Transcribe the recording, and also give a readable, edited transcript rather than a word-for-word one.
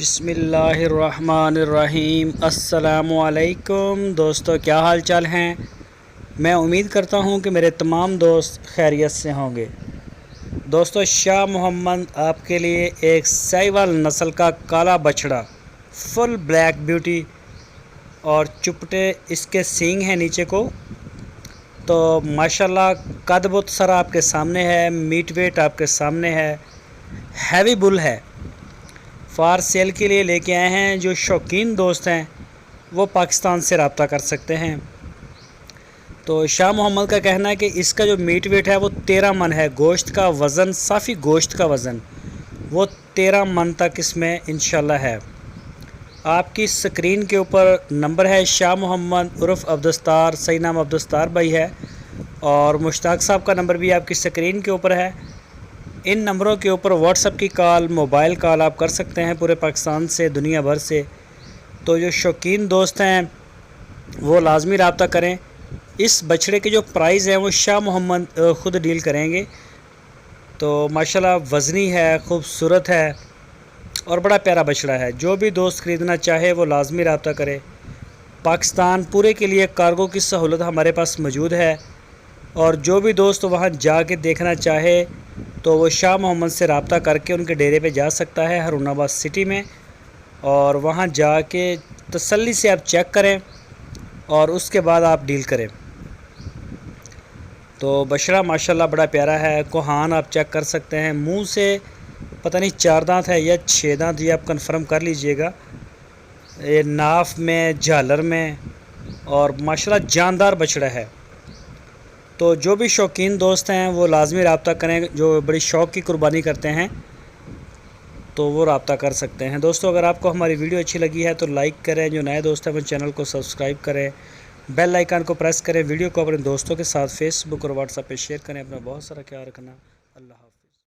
बिस्मिल्लाहिर्रहमानिर्रहीम। अस्सलामुअलैकुम दोस्तों, क्या हाल चाल हैं। मैं उम्मीद करता हूं कि मेरे तमाम दोस्त खैरियत से होंगे। दोस्तों, शाह मोहम्मद आपके लिए एक साहिवाल नस्ल का काला बछड़ा, फुल ब्लैक ब्यूटी और चुपटे इसके सींग हैं नीचे को। तो माशाल्लाह कद बहुत सारा आपके सामने है, मीट वेट आपके सामने है, हैवी बुल है। फार सेल के लिए लेके आए हैं। जो शौकीन दोस्त हैं वो पाकिस्तान से रब्ता कर सकते हैं। तो शाह मोहम्मद का कहना है कि इसका जो मीट वेट है वो 13 मन है। गोश्त का वज़न, साफ़ी गोश्त का वज़न वो 13 मन तक इसमें इंशाल्लाह है। आपकी स्क्रीन के ऊपर नंबर है। शाह मोहम्मद उर्फ़ अब्दुस्तार, सही नाम अब्दुस्तार भाई है, और मुश्ताक साहब का नंबर भी आपकी स्क्रीन के ऊपर है। इन नंबरों के ऊपर व्हाट्सएप की कॉल, मोबाइल कॉल आप कर सकते हैं पूरे पाकिस्तान से, दुनिया भर से। तो जो शौकीन दोस्त हैं वो लाजमी रब्ता करें। इस बछड़े के जो प्राइस है वो शाह मोहम्मद ख़ुद डील करेंगे। तो माशाल्लाह वज़नी है, खूबसूरत है और बड़ा प्यारा बछड़ा है। जो भी दोस्त ख़रीदना चाहे वो लाजमी रब्ता करे। पाकिस्तान पूरे के लिए कार्गो की सहूलत हमारे पास मौजूद है, और जो भी दोस्त वहाँ जाके देखना चाहे तो वो शाह मोहम्मद से रब्ता करके उनके डेरे पे जा सकता है हारूनाबाद सिटी में, और वहाँ जाके तसल्ली से आप चेक करें और उसके बाद आप डील करें। तो बछड़ा माशाल्लाह बड़ा प्यारा है। कोहान आप चेक कर सकते हैं। मुंह से पता नहीं 4 दांत है या 6 दांत, ये आप कंफर्म कर लीजिएगा। ये नाफ में, झालर में, और माशाल्लाह जानदार बछड़ा है। तो जो भी शौकीन दोस्त हैं वो लाजमी रब्ता करें। जो बड़ी शौक़ की कुर्बानी करते हैं तो वो रब्ता कर सकते हैं। दोस्तों, अगर आपको हमारी वीडियो अच्छी लगी है तो लाइक करें। जो नए दोस्त हैं वो चैनल को सब्सक्राइब करें, बेल आइकन को प्रेस करें। वीडियो को अपने दोस्तों के साथ फेसबुक और व्हाट्सएप पे शेयर करें। अपना बहुत सारा ख्याल रखना। अल्लाह।